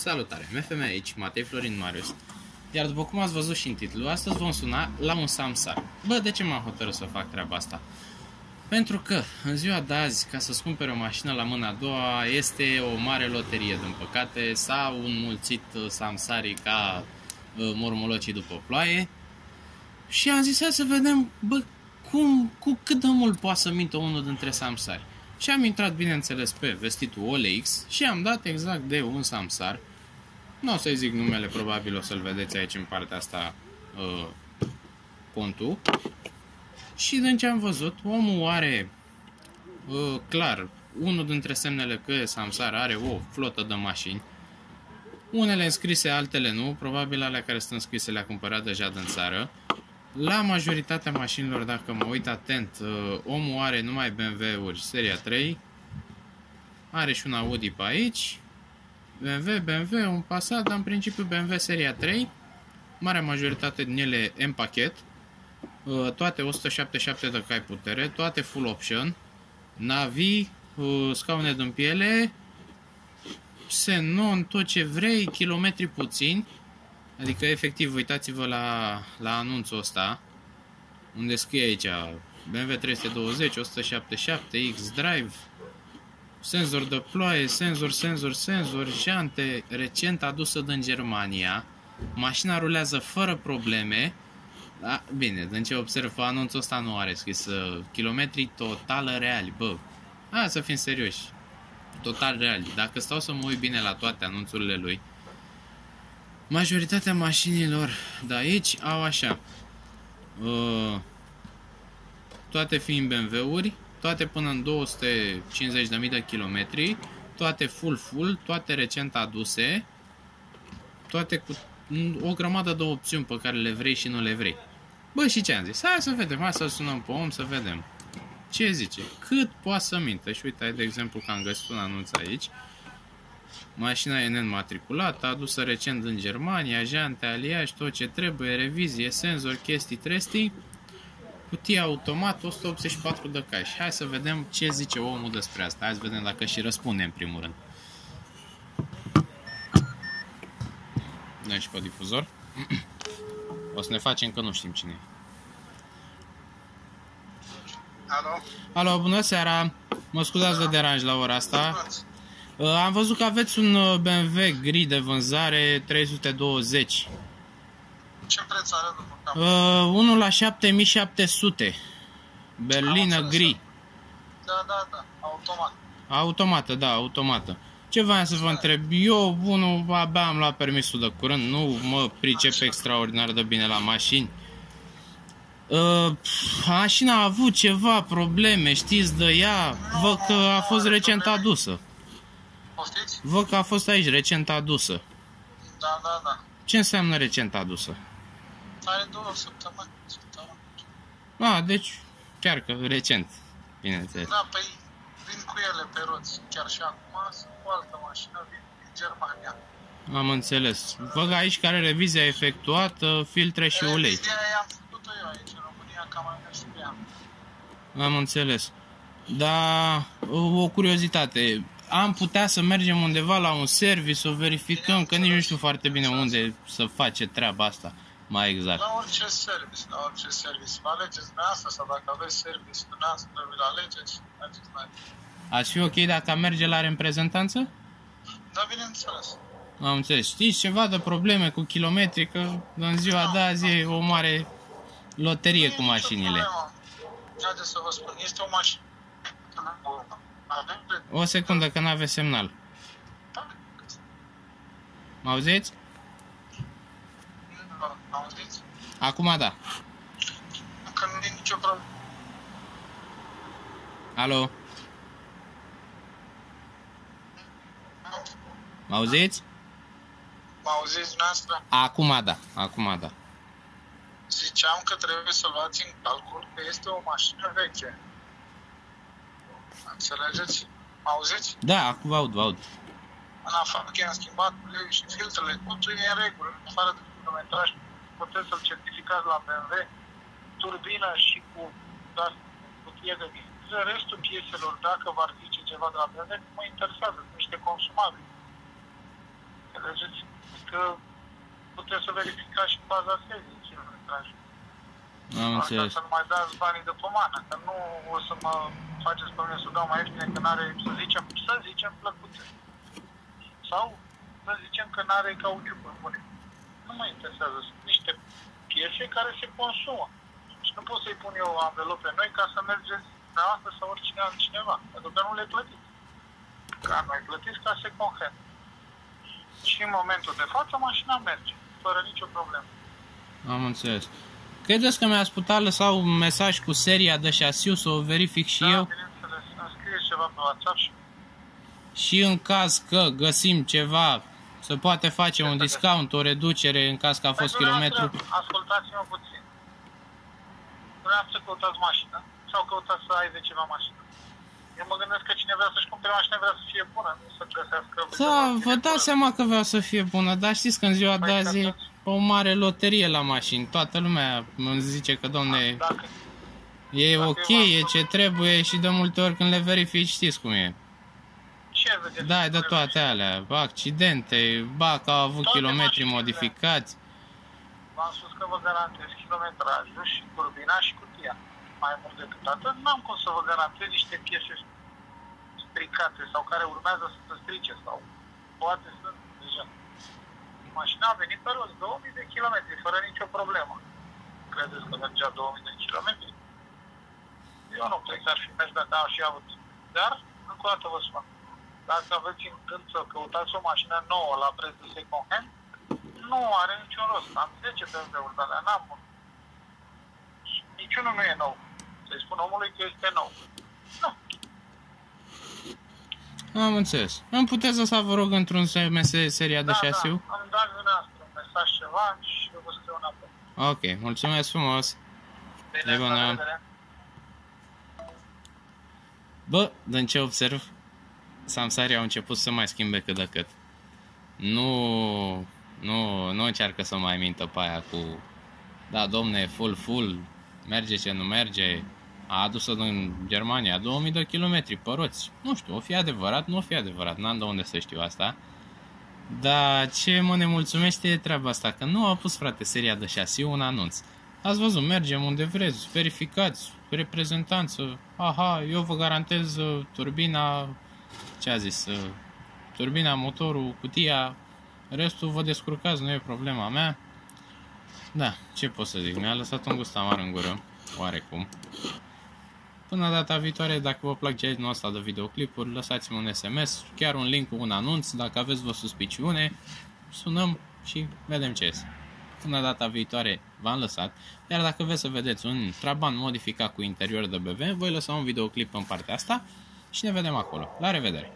Salutare, MFM aici, Matei Florin Marius. Iar după cum ați văzut și în titlu, astăzi vom suna la un Samsar. Bă, de ce m-am hotărât să fac treaba asta? Pentru că în ziua de azi, ca să-ți cumperi o mașină la mâna a doua, este o mare loterie, din păcate. S-au înmulțit Samsarii ca mormolocii după ploaie. Și am zis, hai să vedem, bă, cu cât de mult poate să mintă unul dintre Samsari. Și am intrat, bineînțeles, pe vestitul OLX și am dat exact de un Samsar. Nu o să-i zic numele, probabil o să-l vedeți aici în partea asta contul. Și din ce am văzut, omul are, clar, unul dintre semnele că Samsar are o flotă de mașini. Unele înscrise, altele nu, probabil alea care sunt înscrise le-a cumpărat deja din țară. La majoritatea mașinilor, dacă mă uit atent, omul are numai BMW-uri seria 3. Are și un Audi pe aici. BMW, un Passat, dar în principiu BMW seria 3. Marea majoritate din ele în pachet. Toate 177 de cai putere, toate full option. Navi, scaune din piele, xenon, tot ce vrei, kilometri puțini. Adică, efectiv, uitați-vă la anunțul ăsta, unde scrie aici BMW 320, 177, X-Drive, senzor de ploaie, senzor, jante, recent adusă din Germania. Mașina rulează fără probleme. Da, bine, din ce observ, anunțul ăsta nu are scris kilometri total reali. Bă, hai să fim serioși, total reali. Dacă stau să mă uit bine la toate anunțurile lui, majoritatea mașinilor de aici au așa, toate fiind BMW-uri, toate până în 250.000 de kilometri, toate full, toate recent aduse, toate cu o grămadă de opțiuni pe care le vrei și nu le vrei. Bă, și ce am zis? Hai să vedem, hai să sunăm pe om să vedem ce zice, cât poate să mintă. Și uite, de exemplu, că am găsit un anunț aici. Mașina e neînmatriculată, adusă recent din Germania, jante, aliaj, tot ce trebuie, revizie, senzor, chestii, trestii, cutie automat, 184 de cai. Și hai să vedem ce zice omul despre asta. Hai să vedem dacă și răspunde în primul rând. Dăm și pe difuzor. O să ne facem că nu știm cine e. Alo? Alo, bună seara! Mă scuzați de deranj la ora asta. Am văzut că aveți un BMW gri de vânzare 320. Ce preț are după cap? Unul la 7700. Berlină gri. Da, automat. Automată, da, automată. Ce voiam să vă întreb? Eu, unul, abia am luat permisul de curând, nu mă pricep extraordinar de bine la mașini. Mașina a avut ceva probleme, știți de ea? Văd că a fost recent adusă. Poftiți? Văd că a fost aici recent adusă. Da. Ce înseamnă recent adusă? Are 2 săptămâni. Deci chiar că recent, bineînțeles. Da, păi vin cu ele pe roți. Chiar și acum sunt cu altă mașină, vin din Germania. Am înțeles. Văd aici care revizia efectuată, filtre și ulei. Revizia i-am făcut-o eu aici, în România, cam mai mers pe ea. Am înțeles. Dar o curiozitate. Am putea să mergem undeva la un service, să verificăm, că nici nu știu foarte bine unde să face treaba asta, mai exact. La orice service. Vă alegeți dumneavoastră sau dacă aveți service dumneavoastră, vi-l alegeți, mergeți la el. Ați fi ok dacă am merge la reprezentanță? Da, bineînțeles. Am înțeles. Știți ceva de probleme cu kilometri, că în ziua de azi e o mare loterie cu mașinile. Haideți să vă spun, este o mașină. O secundă, că n-ave semnal. Mă auziți? Auziți? Acum da. Că nu e nicio problemă. Alo? Mă auziți? Mă auziți noastră? Acum da. Ziceam că trebuie să luați în calcul că este o mașină veche. Înțelegeți? Mă auziți? Da, acum vă aud. În afară că i-am schimbat uleiul și filtrele, totul e în regulă. În afară de kilometraj, puteți să-l certificați la BMW, turbină și cu cutie de viteză. Restul pieselor, dacă v-ar zice ceva de la BMW, nu mă interesează, sunt niște consumabili. Înțelegeți? Că puteți să verificați și baza serii în kilometraj. Am înțeles. Să nu mai dați banii de pomană, că nu o să mă faceți pe mine să dau mai ieftine, că n-are, să zicem, plăcute. Sau să zicem că n-are cauciuc pe bune. Nu mă interesează. Sunt niște piese care se consumă. Și nu pot să-i pun eu anvelope noi ca să mergeți dumneavoastră sau oricine altcineva. Pentru că nu le plătiți. Ca noi plătiți ca second hand. Și în momentul de față mașina merge, fără nicio problemă. Am înțeles. Credeți că mi-ați putea lăsa un mesaj cu seria de șasiu să o verific și eu? Da, bineînțeles. Îmi scrieți ceva pe WhatsApp și în caz că găsim ceva, se poate face un discount, o reducere în caz că a fost kilometru. Ascultați-mă puțin. Dumneavoastră căutați mașină sau căutați să ai de ceva mașină? Eu mă gândesc că cine vrea să-și cumpere mașină vrea să fie bună, nu să găsească... Da, vă dați seama că vreau să fie bună, dar știți că în ziua de azi e o mare loterie la mașini. Toată lumea îmi zice că, domne, e ok, e ce trebuie și de multe ori când le verifici știți cum e. Ce vedeți? Da, de toate alea, accidente, ba că au avut kilometri modificați. V-am spus că vă garantez kilometrajul și turbina și cutia. Mai mult decât atât, n-am cum să vă garantez niște piese stricate sau care urmează să se strice sau poate să deja. Mașina a venit pe rost 2000 de kilometri, fără nicio problemă. Credeți că mergea 2000 de kilometri? Eu nu cred că ar fi mers dacă am și avut. Dar, încă o dată vă spun, dacă aveți în gând să căutați o mașină nouă la preț de second hand, nu are niciun rost. Am 10 BMW-uri, dar n-am unul. Niciunul nu e nou. Să-i spun omului că este nou. Nu. Am înțeles. Îmi puteți lăsa, vă rog, într-un SMS seria de șasiu? Da, îmi dați dumneavoastră un mesaj ceva și eu vă scriu înapoi. Ok, mulțumesc frumos. Bine, la revedere. Bă, din ce observ, samsarii au început să mai schimbe cât de cât. Nu încearcă să mai mintă pe aia cu da, domne, full, merge ce nu merge. A adus-o din Germania 2000 de kilometri pe roți. Nu știu, o fi adevărat, nu o fi adevărat, n-am de unde să știu asta. Dar ce mă nemulțumește e treaba asta, că nu a pus, frate, seria de șasiu un anunț. Ați văzut, mergem unde vreți, verificați, reprezentanță, aha, eu vă garantez turbina, ce a zis, turbina, motorul, cutia, restul vă descurcați, nu e problema mea. Da, ce pot să zic, mi-a lăsat un gust amar în gură, oarecum. Până data viitoare, dacă vă plac genul ăsta de videoclipuri, lăsați-mi un SMS, chiar un link cu un anunț, dacă aveți vă suspiciune, sunăm și vedem ce este. Până data viitoare v-am lăsat, iar dacă vreți să vedeți un Trabant modificat cu interior de BMW, voi lăsa un videoclip în partea asta și ne vedem acolo. La revedere!